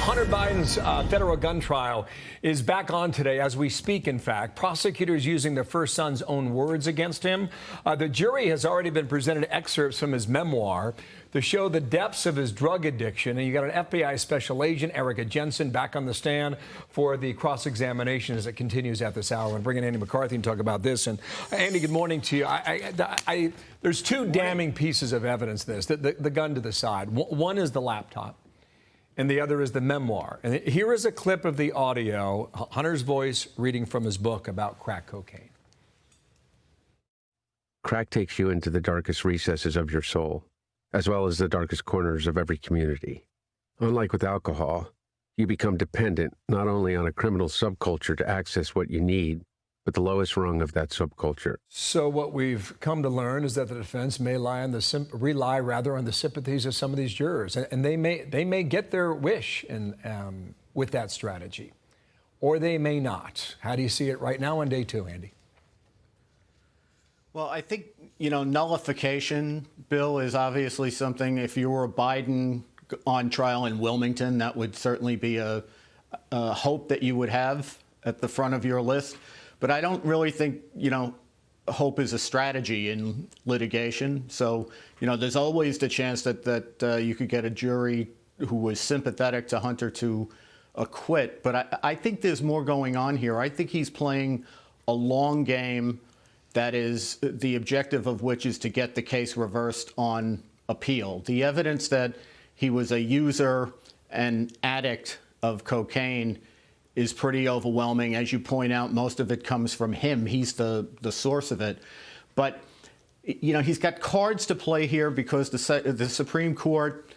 Hunter Biden's federal gun trial is back on today as we speak, in fact. Prosecutors using the first son's own words against him. The jury has already been presented excerpts from his memoir to show the depths of his drug addiction. And you got an FBI special agent, Erica Jensen, back on the stand for the cross-examination as it continues at this hour. And bring in Andy McCarthy and talk about this. And Andy, good morning to you. There's two damning pieces of evidence in this. The gun to the side. One is the laptop, and the other is the memoir. And here is a clip of the audio, Hunter's voice reading from his book about crack cocaine. Crack takes you into the darkest recesses of your soul, as well as the darkest corners of every community. Unlike with alcohol, you become dependent not only on a criminal subculture to access what you need, but the lowest rung of that subculture. So what we've come to learn is that the defense may rely on the sympathies of some of these jurors, and they may get their wish with that strategy, or they may not. How do you see it right now on day two, Andy? Well, I think, nullification, Bill, is obviously something. If you were Biden on trial in Wilmington, that would certainly be a hope that you would have at the front of your list. But I don't really think, hope is a strategy in litigation. So, there's always the chance that you could get a jury who was sympathetic to Hunter to acquit. But I think there's more going on here. I think he's playing a long game that is the objective of which is to get the case reversed on appeal. The evidence that he was a user and addict of cocaine is pretty overwhelming. As you point out, most of it comes from him. He's the source of it. But, he's got cards to play here because the Supreme Court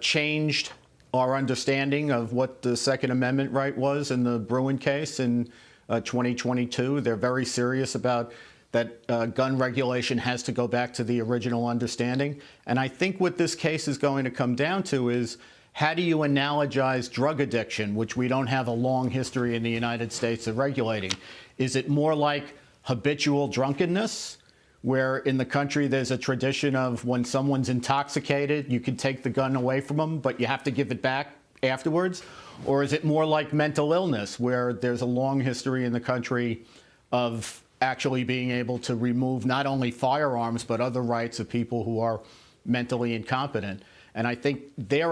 changed our understanding of what the Second Amendment right was in the Bruen case in 2022. They're very serious about that gun regulation has to go back to the original understanding. And I think what this case is going to come down to is, how do you analogize drug addiction, which we don't have a long history in the United States of regulating? Is it more like habitual drunkenness, where in the country there's a tradition of when someone's intoxicated, you can take the gun away from them, but you have to give it back afterwards? Or is it more like mental illness, where there's a long history in the country of actually being able to remove not only firearms, but other rights of people who are mentally incompetent? And I think they've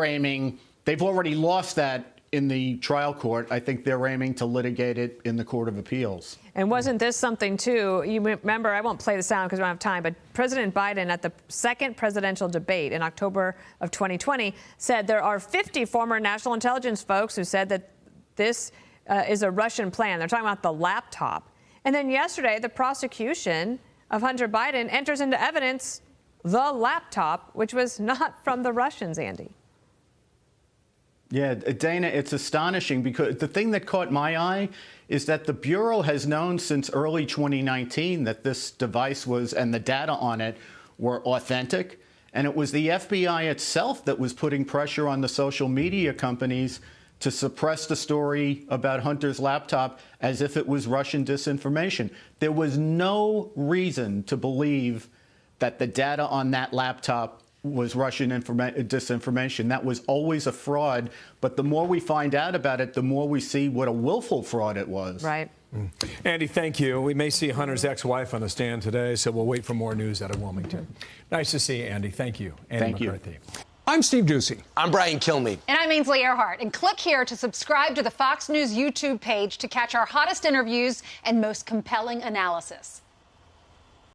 already lost that in the trial court. I think they're aiming to litigate it in the Court of Appeals. And wasn't this something, too? You remember, I won't play the sound because we don't have time, but President Biden at the second presidential debate in October of 2020 said there are 50 former national intelligence folks who said that this is a Russian plan. They're talking about the laptop. And then yesterday, the prosecution of Hunter Biden enters into evidence the laptop, which was not from the Russians, Andy. Yeah, Dana, it's astonishing because the thing that caught my eye is that the Bureau has known since early 2019 that this device was, and the data on it were authentic. And it was the FBI itself that was putting pressure on the social media companies to suppress the story about Hunter's laptop as if it was Russian disinformation. There was no reason to believe that the data on that laptop was Russian disinformation. That was always a fraud. But the more we find out about it, the more we see what a willful fraud it was. Right. Andy, thank you. We may see Hunter's ex-wife on the stand today, so we'll wait for more news out of Wilmington. Nice to see you, Andy. Thank you. Andy McCarthy. I'm Steve Doocy. I'm Brian Kilmeade. And I'm Ainsley Earhart. And click here to subscribe to the Fox News YouTube page to catch our hottest interviews and most compelling analysis.